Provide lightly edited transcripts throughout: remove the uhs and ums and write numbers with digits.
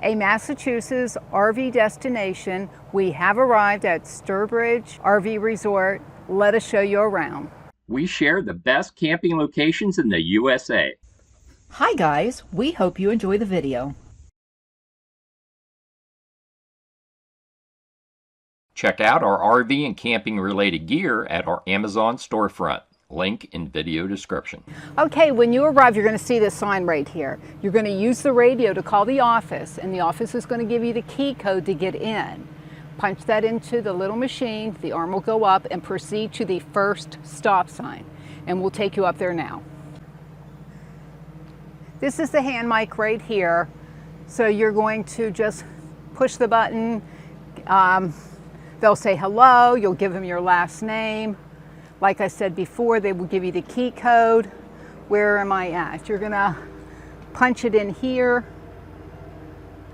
a Massachusetts RV destination. We have arrived at Sturbridge RV Resort. Let us show you around. We share the best camping locations in the USA. Hi guys, we hope you enjoy the video. Check out our RV and camping related gear at our Amazon storefront. Link in video description. Okay, when you arrive, you're going to see this sign right here. You're going to use the radio to call the office, and the office is going to give you the key code to get in. Punch that into the little machine, the arm will go up, and proceed to the first stop sign. And we'll take you up there now. This is the hand mic right here. So you're going to just push the button. They'll say hello, you'll give them your last name. Like I said before, they will give you the key code. Where am I at? You're gonna punch it in here.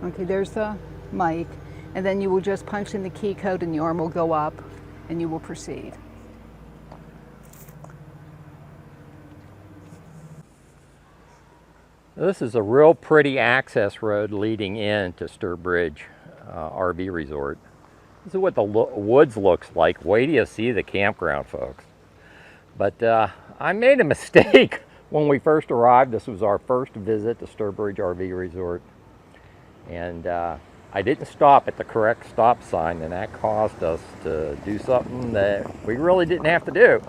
Okay, there's the mic. And then you will just punch in the key code and the arm will go up and you will proceed. This is a real pretty access road leading into Sturbridge RV Resort. This is what the woods looks like. Wait till you see the campground, folks. But I made a mistake when we first arrived. This was our first visit to Sturbridge RV Resort. And I didn't stop at the correct stop sign, and that caused us to do something that we really didn't have to do.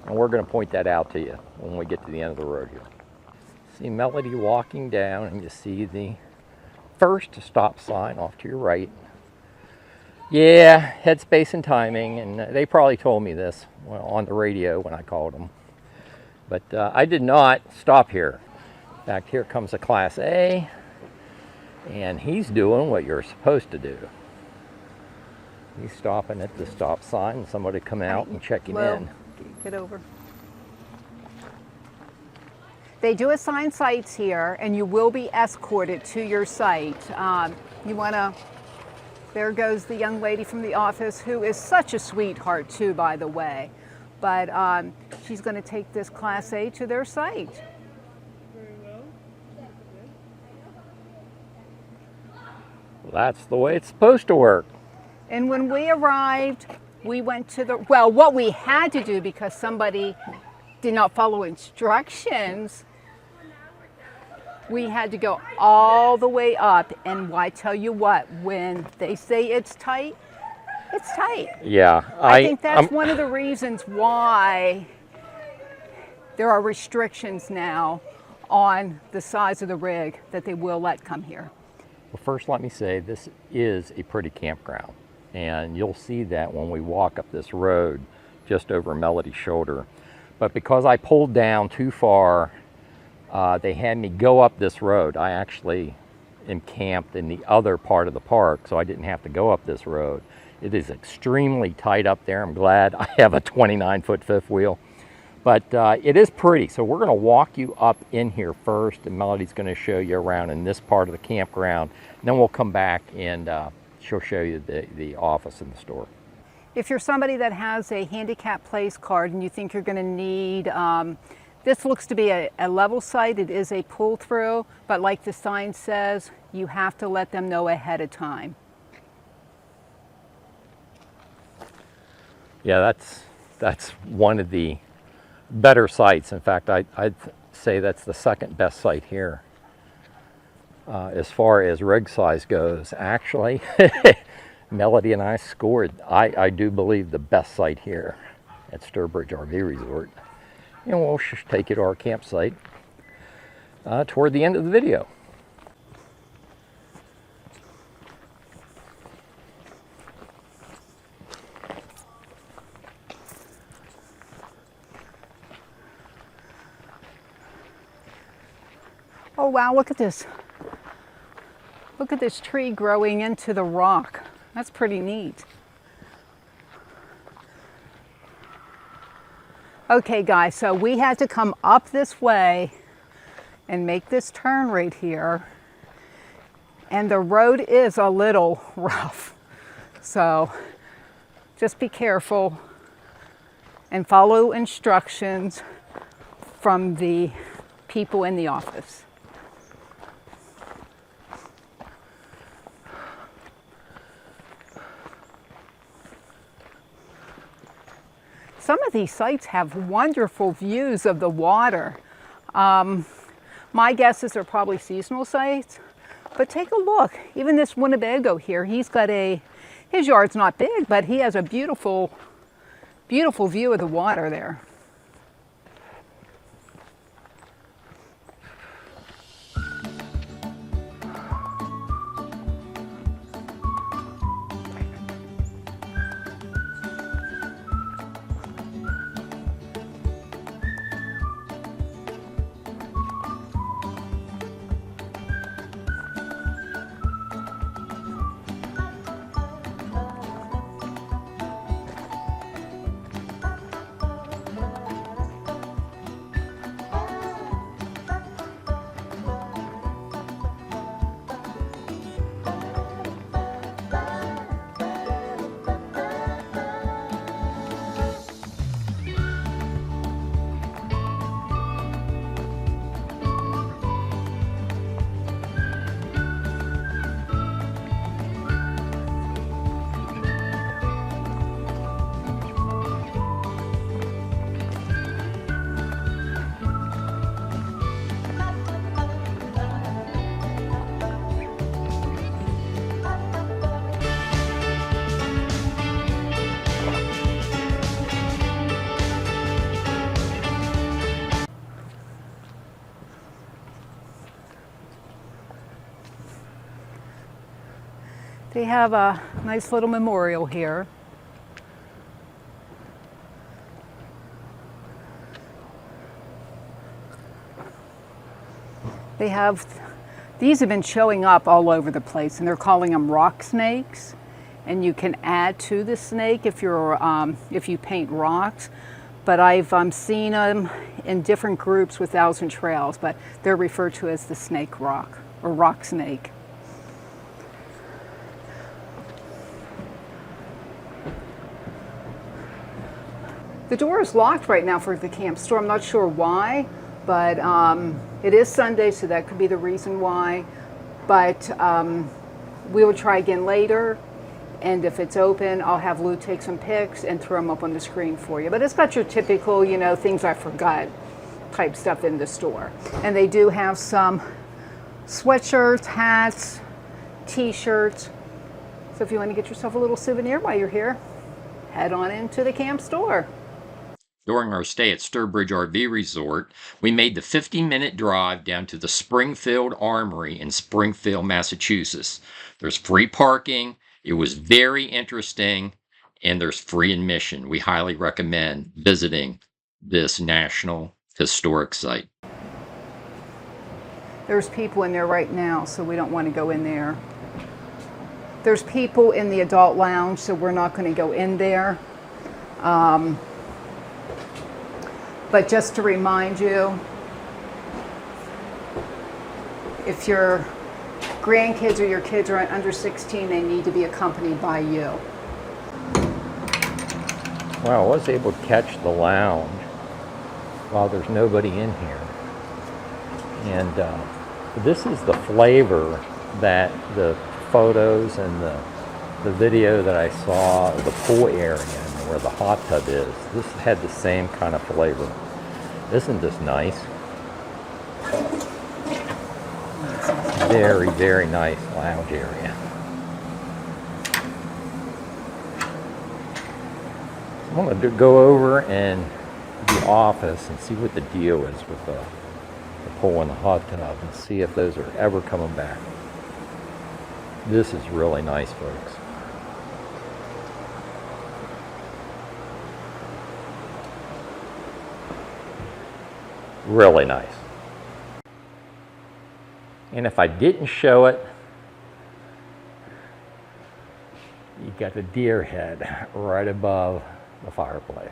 And we're going to point that out to you when we get to the end of the road here. See Melody walking down, and you see the first stop sign off to your right. Yeah, headspace and timing, and they probably told me this on the radio when I called them. But I did not stop here. In fact, here comes a Class A, and he's doing what you're supposed to do. He's stopping at the stop sign, and somebody come out and check him in. Get over. They do assign sites here, and you will be escorted to your site. You want to... There goes the young lady from the office, who is such a sweetheart too, by the way. But she's going to take this Class A to their site. That's the way it's supposed to work. And when we arrived, we went to the, well, what we had to do because somebody did not follow instructions, we had to go all the way up. And I tell you what, when they say it's tight, it's tight. Yeah. I think that's one of the reasons why there are restrictions now on the size of the rig that they will let come here. Well, first let me say this is a pretty campground, and you'll see that when we walk up this road just over Melody's shoulder. But because I pulled down too far, they had me go up this road. I actually am camped in the other part of the park, so I didn't have to go up this road. It is extremely tight up there. I'm glad I have a 29-foot fifth wheel. But it is pretty, so we're going to walk you up in here first, and Melody's going to show you around in this part of the campground. And then we'll come back and she'll show you the office and the store. If you're somebody that has a handicap place card and you think you're going to need, this looks to be a level site. It is a pull-through, but like the sign says, you have to let them know ahead of time. Yeah, that's one of the better sites. In fact, I'd say that's the second best site here. As far as rig size goes, actually, Melody and I scored, I do believe, the best site here at Sturbridge RV Resort. And we'll take you to our campsite toward the end of the video. Oh wow, look at this. Look at this tree growing into the rock. That's pretty neat. Okay guys, so we had to come up this way and make this turn right here. And the road is a little rough. So just be careful and follow instructions from the people in the office. Some of these sites have wonderful views of the water. My guess is they're probably seasonal sites, but take a look. Even this Winnebago here, he's got his yard's not big, but he has a beautiful, beautiful view of the water there. They have a nice little memorial here. These have been showing up all over the place, and they're calling them rock snakes. And you can add to the snake if you paint rocks. But I've seen them in different groups with Thousand Trails, but they're referred to as the snake rock or rock snake. The door is locked right now for the camp store. I'm not sure why, but it is Sunday, so that could be the reason why. But we will try again later, and if it's open, I'll have Lou take some pics and throw them up on the screen for you. But it's got your typical, things I forgot type stuff in the store. And they do have some sweatshirts, hats, t-shirts. So if you want to get yourself a little souvenir while you're here, head on into the camp store. During our stay at Sturbridge RV Resort, we made the 50-minute drive down to the Springfield Armory in Springfield, Massachusetts. There's free parking. It was very interesting, and there's free admission. We highly recommend visiting this National Historic Site. There's people in there right now, so we don't want to go in there. There's people in the adult lounge, so we're not going to go in there. But just to remind you, if your grandkids or your kids are under 16, they need to be accompanied by you. Well, I was able to catch the lounge while there's nobody in here. And this is the flavor that the photos and the video that I saw of the pool area and where the hot tub is. This had the same kind of flavor. Isn't this nice? Very, very nice lounge area. I'm going to go over and the office and see what the deal is with the pool and the hot tub and see if those are ever coming back. This is really nice, folks. Really nice. And if I didn't show it, you got the deer head right above the fireplace.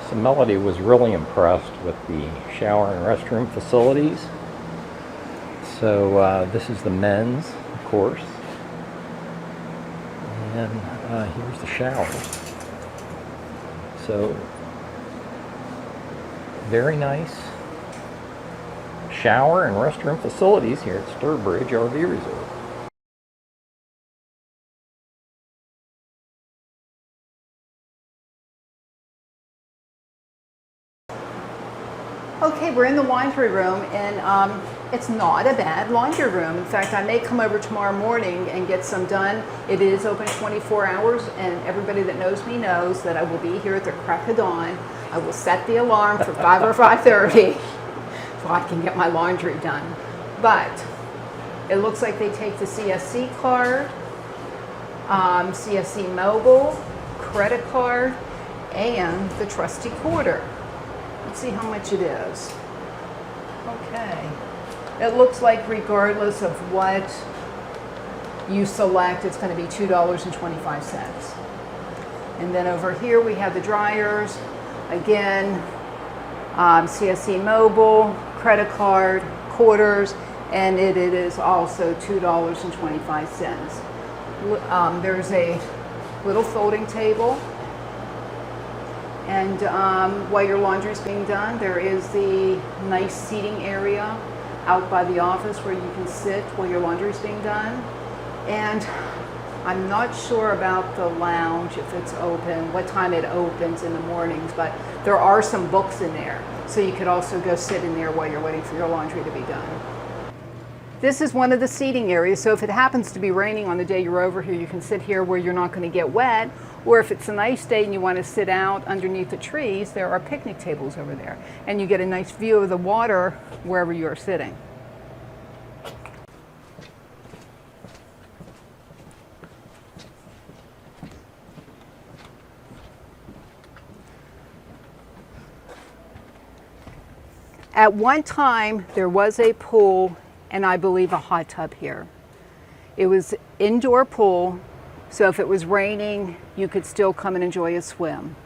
So Melody was really impressed with the shower and restroom facilities. So this is the men's, of course. And here's the shower. So very nice shower and restroom facilities here at Sturbridge RV Resort. we're in the laundry room, and it's not a bad laundry room. In fact, I may come over tomorrow morning and get some done. It is open 24 hours, and everybody that knows me knows that I will be here at the crack of dawn. I will set the alarm for 5 or 5:30 so I can get my laundry done. But it looks like they take the CSC card, CSC mobile, credit card, and the trusty quarter. Let's see how much it is. Okay. It looks like regardless of what you select, it's going to be $2.25. And then over here we have the dryers. Again, CSC mobile, credit card, quarters, and it is also $2.25. There's a little folding table. And while your laundry is being done, there is the nice seating area out by the office where you can sit while your laundry is being done. And I'm not sure about the lounge, if it's open, what time it opens in the mornings, but there are some books in there. So you could also go sit in there while you're waiting for your laundry to be done. This is one of the seating areas, so if it happens to be raining on the day you're over here, you can sit here where you're not going to get wet, or if it's a nice day and you want to sit out underneath the trees, there are picnic tables over there, and you get a nice view of the water wherever you're sitting. At one time, there was a pool and I believe a hot tub here. It was indoor pool, so if it was raining, you could still come and enjoy a swim.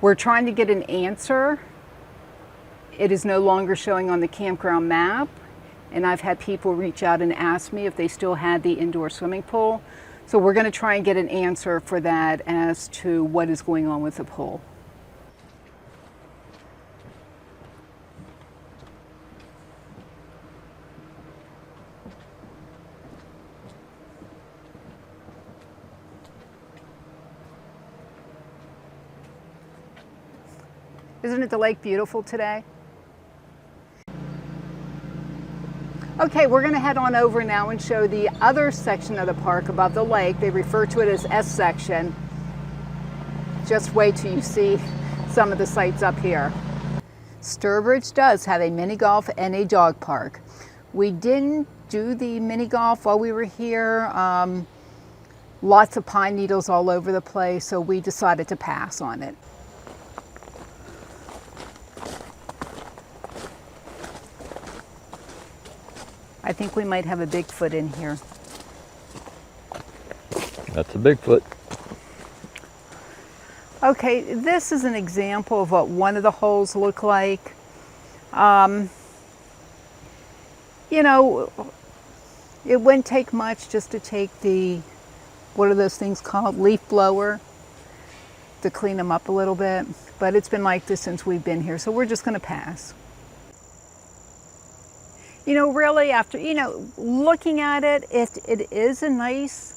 We're trying to get an answer. It is no longer showing on the campground map, and I've had people reach out and ask me if they still had the indoor swimming pool. So we're going to try and get an answer for that as to what is going on with the pool. Isn't it the lake beautiful today? Okay, we're going to head on over now and show the other section of the park above the lake. They refer to it as S section. Just wait till you see some of the sights up here. Sturbridge does have a mini golf and a dog park. We didn't do the mini golf while we were here. Lots of pine needles all over the place, so we decided to pass on it. I think we might have a Bigfoot in here. That's a Bigfoot. Okay, this is an example of what one of the holes look like. You know, it wouldn't take much just to take the, what are those things called, leaf blower, to clean them up a little bit. But it's been like this since we've been here, so we're just going to pass. You know, really, after, you know, looking at it, it is a nice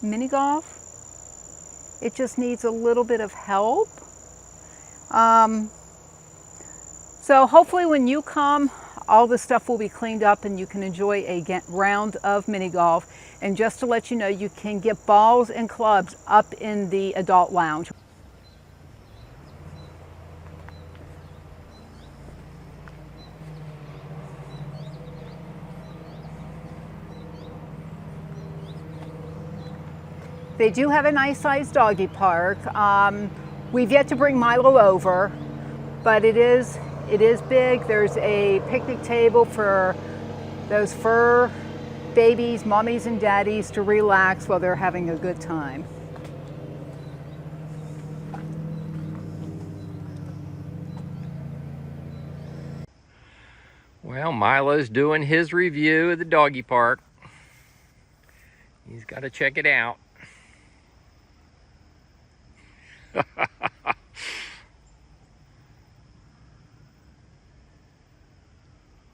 mini golf. It just needs a little bit of help. So hopefully when you come, all the stuff will be cleaned up and you can enjoy a round of mini golf. And just to let you know, you can get balls and clubs up in the adult lounge. They do have a nice sized doggy park. We've yet to bring Milo over, but it is big. There's a picnic table for those fur babies, mommies and daddies to relax while they're having a good time. Well, Milo's doing his review of the doggy park. He's got to check it out.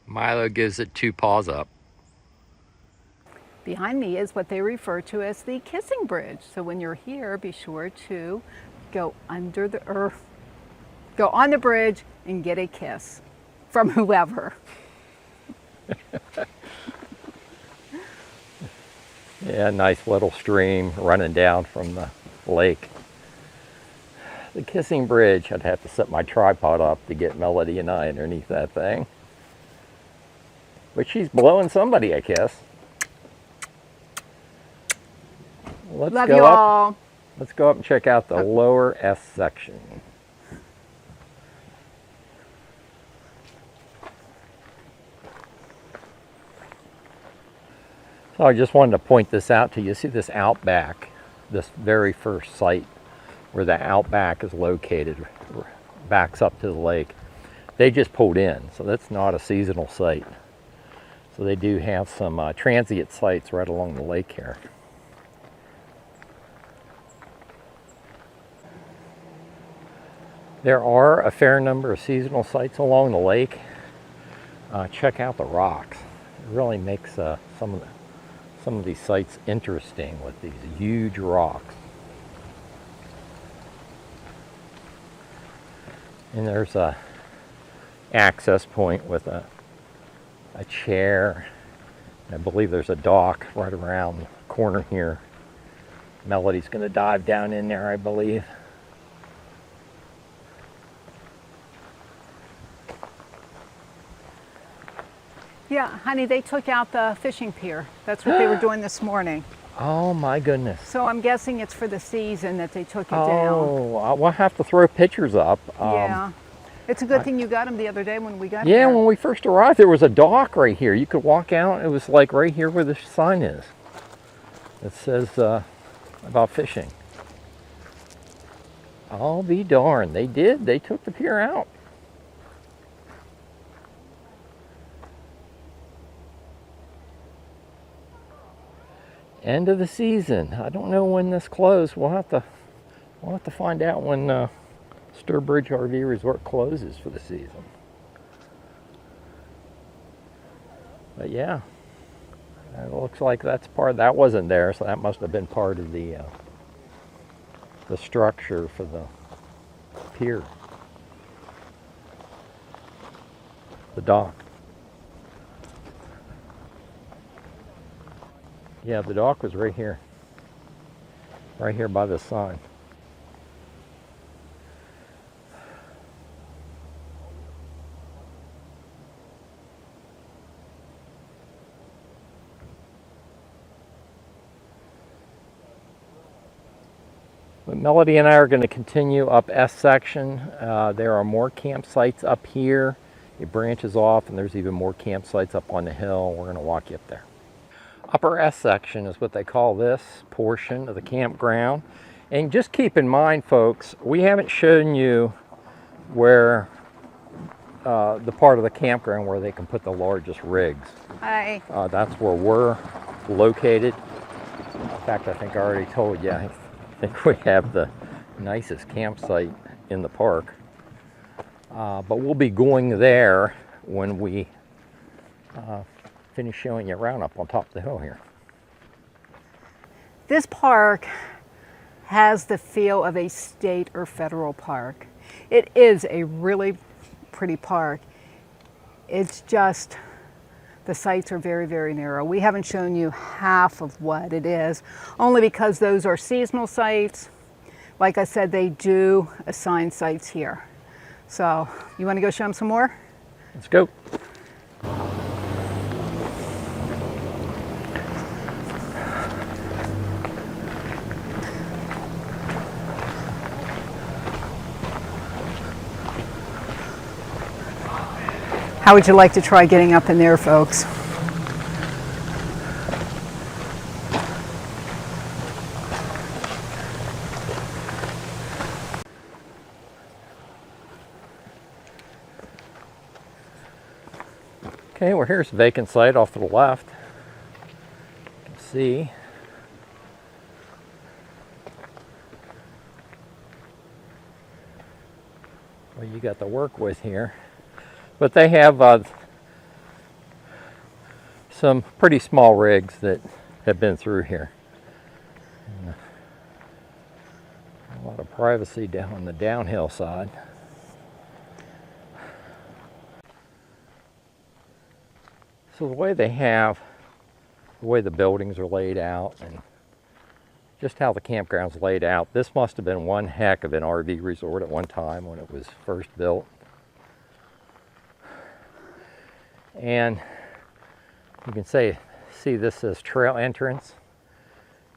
Milo gives it 2 paws up. Behind me is what they refer to as the kissing bridge. So when you're here, be sure to go under the earth. Go on the bridge and get a kiss from whoever. Yeah, nice little stream running down from the lake. The kissing bridge, I'd have to set my tripod up to get Melody and I underneath that thing. But she's blowing somebody a kiss. Let's Love go you up. all. Let's go up and check out the lower S section. So I just wanted to point this out to you. See this outback, this very first site where the outback is located, backs up to the lake. They just pulled in, so that's not a seasonal site. So they do have some transient sites right along the lake here. There are a fair number of seasonal sites along the lake. Check out the rocks. It really makes some of these sites interesting with these huge rocks. And there's a access point with a chair. I believe there's a dock right around the corner here. Melody's going to dive down in there, I believe. Yeah, honey, they took out the fishing pier. That's what they were doing this morning. Oh my goodness. So I'm guessing it's for the season that they took it down. Oh, we'll have to throw pictures up. Yeah. It's a good thing you got them the other day when we got here. Yeah, when we first arrived, there was a dock right here. You could walk out. It was like right here where the sign is. It says about fishing. I'll be darned. They did. They took the pier out. End of the season. I don't know when this closed. We'll have to find out when Sturbridge RV Resort closes for the season. But yeah, it looks like that's that wasn't there, so that must have been part of the structure for the pier, the dock. Yeah, the dock was right here by the sign. But Melody and I are going to continue up S section. There are more campsites up here. It branches off, and there's even more campsites up on the hill. We're going to walk you up there. Upper S section is what they call this portion of the campground. And just keep in mind, folks, we haven't shown you where the part of the campground where they can put the largest rigs. Hi. That's where we're located. In fact, I think I already told you, I think we have the nicest campsite in the park. But we'll be going there when we finish showing you around up on top of the hill here. This park has the feel of a state or federal park. It is a really pretty park. It's just the sites are very, very narrow. We haven't shown you half of what it is, only because those are seasonal sites. Like I said, they do assign sites here. So, you want to go show them some more? Let's go. How would you like to try getting up in there, folks? Okay, well, here's a vacant site off to the left. You can see. What you got to work with here. But they have some pretty small rigs that have been through here. And, a lot of privacy down on the downhill side. So the way the way the buildings are laid out and just how the campground's laid out, this must have been one heck of an RV resort at one time when it was first built. And you can see this says trail entrance.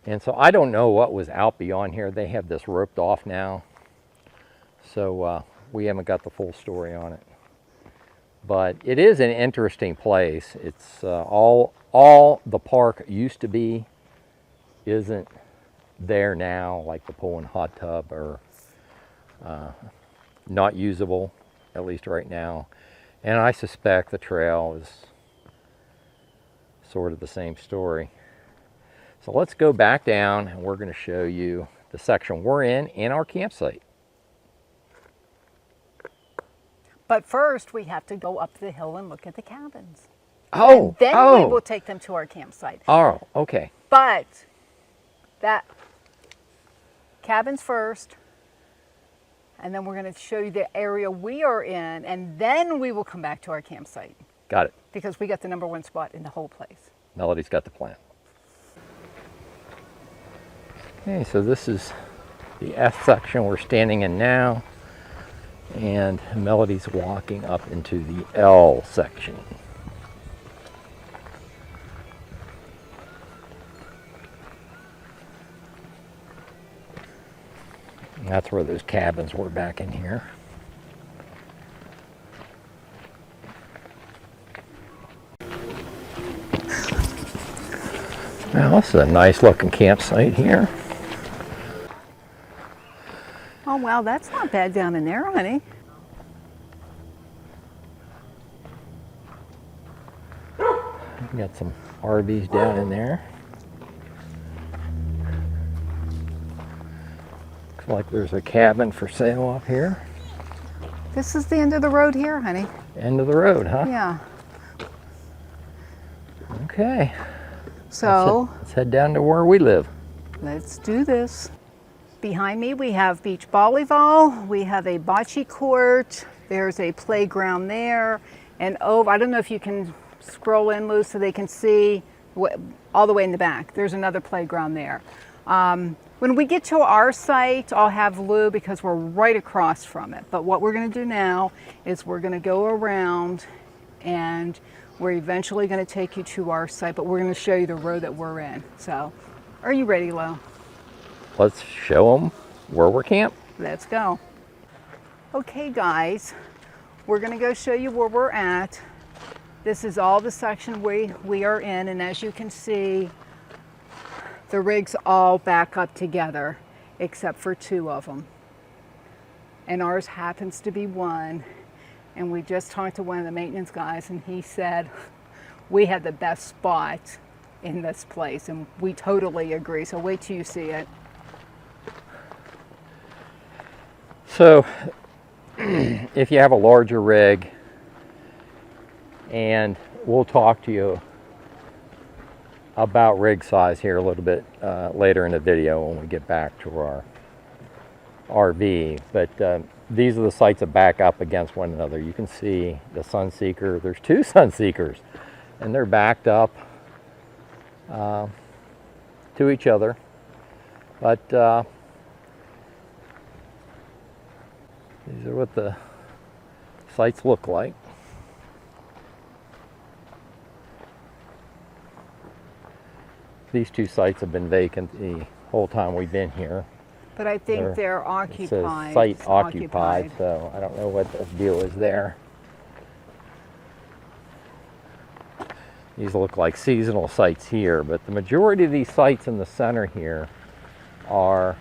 And so I don't know what was out beyond here. They have this roped off now. So we haven't got the full story on it. But it is an interesting place. It's all the park used to be isn't there now, like the pool and hot tub are not usable, at least right now. And I suspect the trail is sort of the same story. So let's go back down and we're going to show you the section we're in our campsite. But first, we have to go up the hill and look at the cabins. Oh, and then we will take them to our campsite. Oh, okay. But that cabins first, and then we're going to show you the area we are in, and then we will come back to our campsite. Got it. Because we got the #1 spot in the whole place. Melody's got the plan. Okay, so this is the F section we're standing in now, and Melody's walking up into the L section. And that's where those cabins were back in here. Now, this is a nice looking campsite here. Oh, wow, that's not bad down in there, honey. Got some RVs down in there. Looks like there's a cabin for sale up here. This is the end of the road here, honey. End of the road, huh? Yeah. Okay. So let's head down to where we live. let's do this. Behind me we have beach volleyball, we have a bocce court, there's a playground there, and over, I don't know if you can scroll in, Lou, so they can see all the way in the back. There's another playground there. When we get to our site, I'll have Lou because we're right across from it. But what we're going to do now is we're going to go around and we're eventually going to take you to our site, but we're going to show you the road that we're in. So, are you ready, Lou? Let's show them where we're camped. Let's go. Okay, guys, we're going to go show you where we're at. This is all the section we are in, and as you can see, the rigs all back up together except for 2 of them. And ours happens to be one. And we just talked to one of the maintenance guys and he said, we have the best spot in this place. And we totally agree. So wait till you see it. So, if you have a larger rig, and we'll talk to you about rig size here a little bit later in the video when we get back to our RV, but these are the sites that back up against one another. You can see the Sunseeker. There's 2 Sunseekers, and they're backed up to each other. But these are what the sites look like. These 2 sites have been vacant the whole time we've been here. But I think they're occupied. It says site occupied, so I don't know what the deal is there. These look like seasonal sites here, but the majority of these sites in the center here are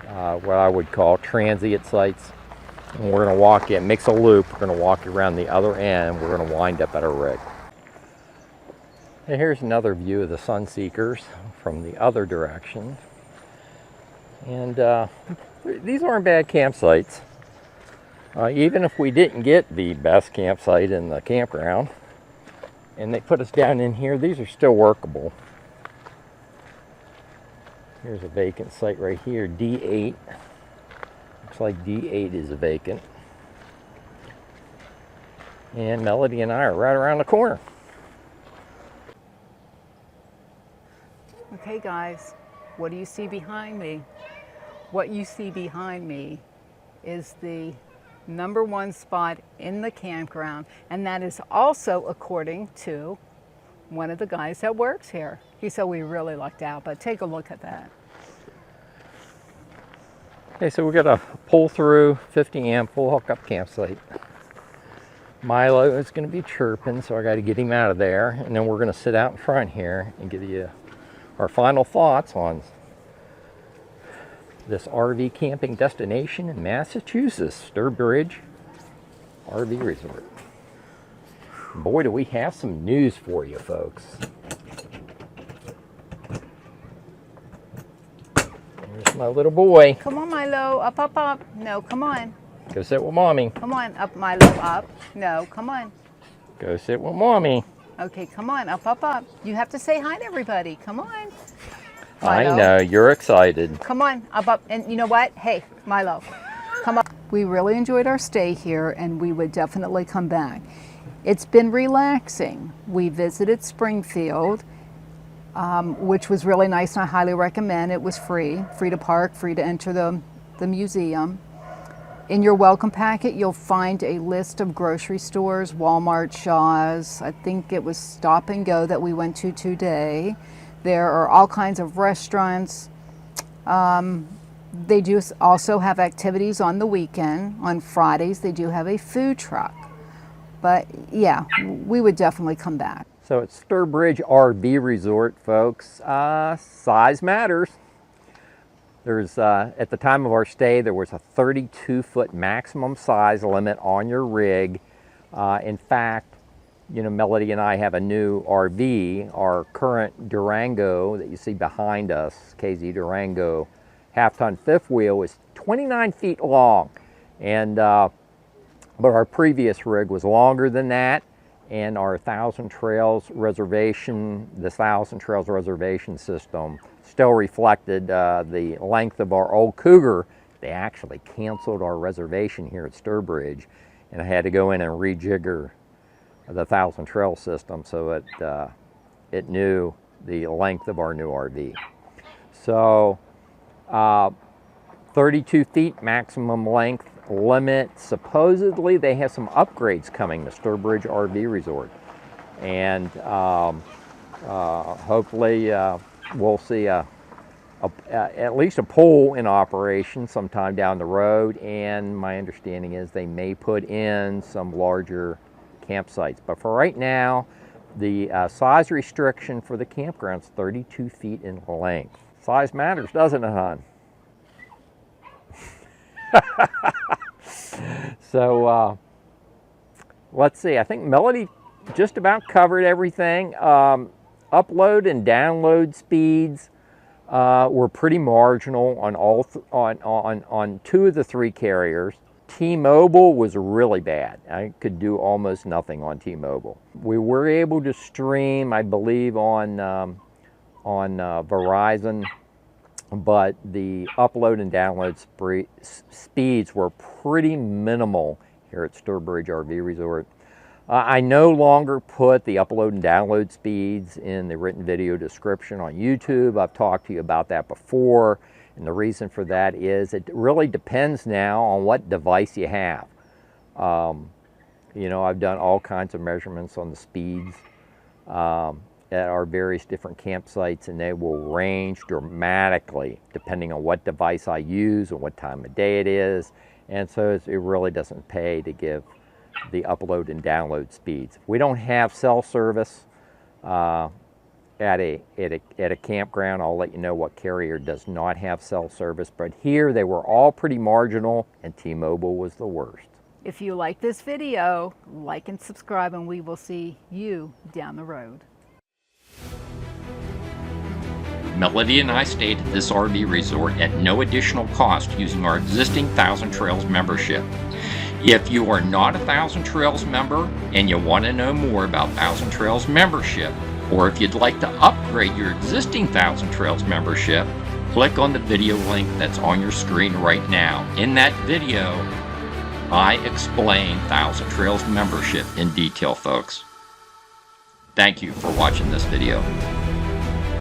what I would call transient sites. And we're going to walk in, mix a loop, we're going to walk around the other end, we're going to wind up at our rig. And here's another view of the Sunseekers from the other direction. And these aren't bad campsites. Even if we didn't get the best campsite in the campground, and they put us down in here, these are still workable. Here's a vacant site right here, D8. Looks like D8 is vacant. And Melody and I are right around the corner. Okay guys, what do you see behind me? What you see behind me is the #1 spot in the campground, and that is also according to one of the guys that works here. He said we really lucked out, but take a look at that. Okay, so we got a pull through 50 amp full hookup campsite. Milo is going to be chirping, so I got to get him out of there, and then we're going to sit out in front here and give you our final thoughts on this RV camping destination in Massachusetts, Sturbridge RV Resort. Boy, do we have some news for you, folks. There's my little boy. Come on, Milo, up, up, up. No, come on. Go sit with Mommy. Come on, up, Milo, up. No, come on. Go sit with Mommy. Okay, come on, up, up, up. You have to say hi to everybody. Come on. I Milo. know, you're excited. Come on, up, up. And you know what? Hey, Milo, come up. We really enjoyed our stay here, and we would definitely come back. It's been relaxing. We visited Springfield, which was really nice, and I highly recommend. It was free to park, free to enter the museum. In your welcome packet, you'll find a list of grocery stores, Walmart, Shaw's. I think it was Stop and Go that we went to today. There are all kinds of restaurants. They do also have activities on the weekend. On Fridays, they do have a food truck. But yeah, we would definitely come back. So it's Sturbridge RV Resort, folks. Size matters. There's, at the time of our stay, there was a 32-foot maximum size limit on your rig. In fact, you know, Melody and I have a new RV. Our current Durango that you see behind us, KZ Durango, half-ton fifth wheel, is 29 feet long. And, but our previous rig was longer than that. And our Thousand Trails reservation, the Thousand Trails reservation system still reflected the length of our old Cougar. They actually canceled our reservation here at Sturbridge, and I had to go in and rejigger the Thousand Trails system so it knew the length of our new RV. So 32 feet maximum length limit. Supposedly they have some upgrades coming to Sturbridge RV Resort, and hopefully we'll see at least a pool in operation sometime down the road, and my understanding is they may put in some larger campsites. But for right now, the size restriction for the campground is 32 feet in length. Size matters, doesn't it, hon? So let's see, I think Melody just about covered everything. Upload and download speeds were pretty marginal on on two of the three carriers. T-Mobile was really bad. I could do almost nothing on T-Mobile. We were able to stream, I believe, on Verizon, but the upload and download speeds were pretty minimal here at Sturbridge RV Resort. I no longer put the upload and download speeds in the written video description on YouTube. I've talked to you about that before, and the reason for that is it really depends now on what device you have. You know, I've done all kinds of measurements on the speeds at our various different campsites, and they will range dramatically depending on what device I use and what time of day it is, and so it really doesn't pay to give the upload and download speeds. If we don't have cell service at a campground, I'll let you know what carrier does not have cell service, but here they were all pretty marginal, and T-Mobile was the worst. If you like this video, like and subscribe, and we will see you down the road. Melody and I stayed at this RV resort at no additional cost using our existing Thousand Trails membership. If you are not a Thousand Trails member and you want to know more about Thousand Trails membership, or if you'd like to upgrade your existing Thousand Trails membership, click on the video link that's on your screen right now. In that video, I explain Thousand Trails membership in detail, folks. Thank you for watching this video.